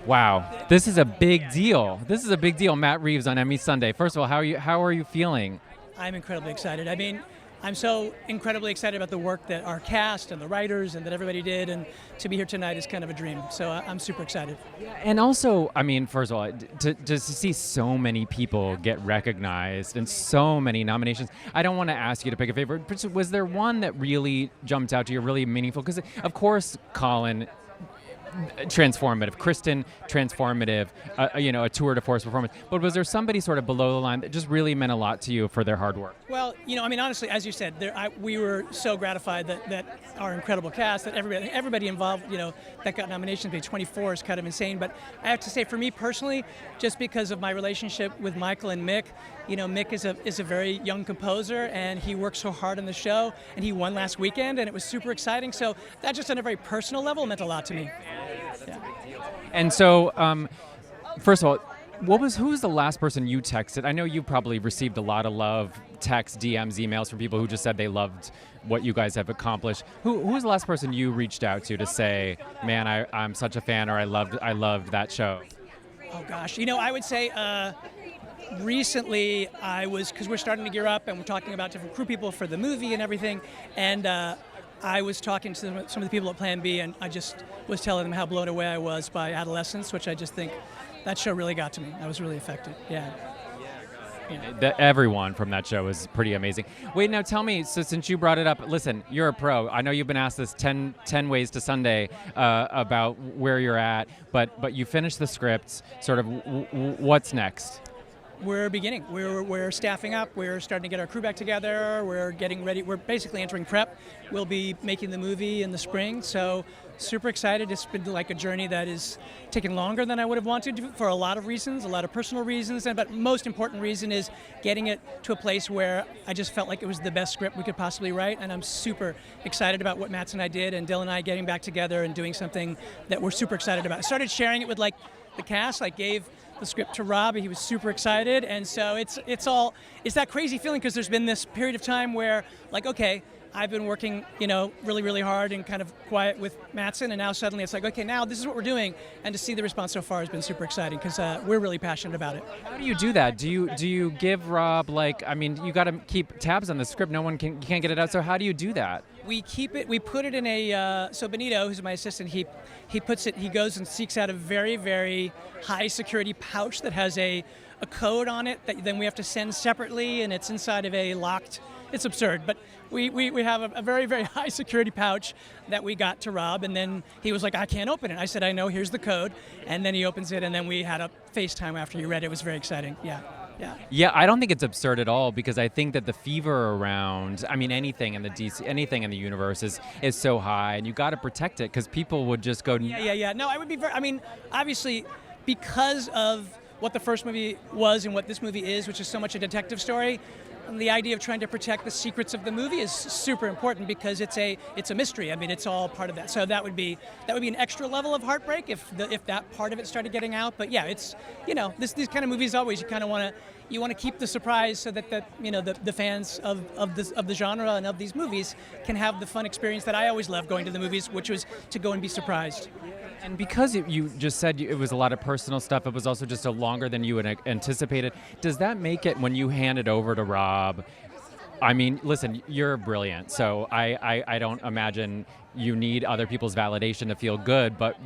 Wow, this is a big deal. This is a big deal. Matt Reeves on Emmy Sunday. First of all, how are you feeling? I'm incredibly excited. I mean, I'm so incredibly excited about the work that our cast and the writers and that everybody did, and to be here tonight is kind of a dream. So I'm super excited. And also, I mean, first of all, to see so many people get recognized and so many nominations, I don't want to ask you to pick a favorite, but was there one that really jumped out to you, really meaningful? Because, of course, Colin, transformative. Kristen, transformative. A tour de force performance. But was there somebody sort of below the line that just really meant a lot to you for their hard work? Well, I mean, honestly, as you said, we were so gratified that our incredible cast, that everybody involved, that got nominations, maybe 24 is kind of insane. But I have to say, for me personally, just because of my relationship with Michael and Mick, Mick is a very young composer, and he worked so hard on the show, and he won last weekend, and it was super exciting. So that just on a very personal level meant a lot to me. Yeah. And so, first of all, who was the last person you texted? I know you probably received a lot of love, texts, DMs, emails from people who just said they loved what you guys have accomplished. Who was the last person you reached out to say, man, I'm such a fan, or I loved that show? Oh gosh, I would say recently because we're starting to gear up and we're talking about different crew people for the movie and everything, and I was talking to some of the people at Plan B, and I just was telling them how blown away I was by Adolescence, which I just think that show really got to me. I was really affected. Yeah. Everyone from that show was pretty amazing. Wait, now tell me, so since you brought it up, listen, you're a pro. I know you've been asked this 10 ways to Sunday about where you're at, but you finished the scripts. Sort of, what's next? We're beginning. We're staffing up. We're starting to get our crew back together. We're getting ready. We're basically entering prep. We'll be making the movie in the spring. So super excited. It's been like a journey that is taking longer than I would have wanted to for a lot of reasons, a lot of personal reasons. But most important reason is getting it to a place where I just felt like it was the best script we could possibly write. And I'm super excited about what Matt's and I did, and Dylan and I getting back together and doing something that we're super excited about. I started sharing it with the cast. I gave the script to Rob. He was super excited, and so it's that crazy feeling, because there's been this period of time where okay, I've been working really, really hard and kind of quiet with Mattson, and now suddenly it's okay, now this is what we're doing, and to see the response so far has been super exciting, because we're really passionate about it. How do you do that? Do you give Rob you got to keep tabs on the script. You can't get it out. So how do you do that? We put it in so Benito, who's my assistant, he goes and seeks out a very, very high security pouch that has a code on it that then we have to send separately, and it's inside of a locked, it's absurd, but we have a very, very high security pouch that we got to Rob, and then he was like, I can't open it. I said, I know, here's the code, and then he opens it, and then we had a FaceTime after he read it. It was very exciting. Yeah, I don't think it's absurd at all, because I think that the fever around, anything in the DC, anything in the universe is so high, and you got to protect it, because people would just go. Yeah. No, I would be obviously, because of what the first movie was and what this movie is, which is so much a detective story, the idea of trying to protect the secrets of the movie is super important, because it's a mystery. It's all part of that. So that would be an extra level of heartbreak if that part of it started getting out. But yeah, it's these kind of movies always, you kind of want to keep the surprise, so that the fans of the genre and of these movies can have the fun experience that I always loved going to the movies, which was to go and be surprised. And because you just said it was a lot of personal stuff, it was also just longer than you had anticipated. Does that make it, when you hand it over to Rob, listen, you're brilliant, so I don't imagine you need other people's validation to feel good, but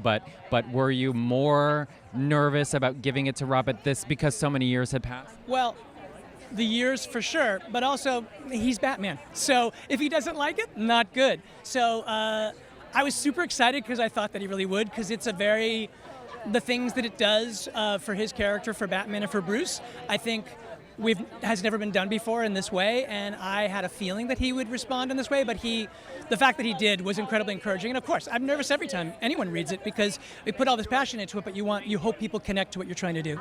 were you more nervous about giving it to Rob at this, because so many years had passed? Well, the years for sure, but also he's Batman, so if he doesn't like it, not good. So I was super excited, because I thought that he really would, because it's the things that it does for his character, for Batman and for Bruce, I think has never been done before in this way, and I had a feeling that he would respond in this way, but the fact that he did was incredibly encouraging. And of course, I'm nervous every time anyone reads it, because we put all this passion into it, but you hope people connect to what you're trying to do.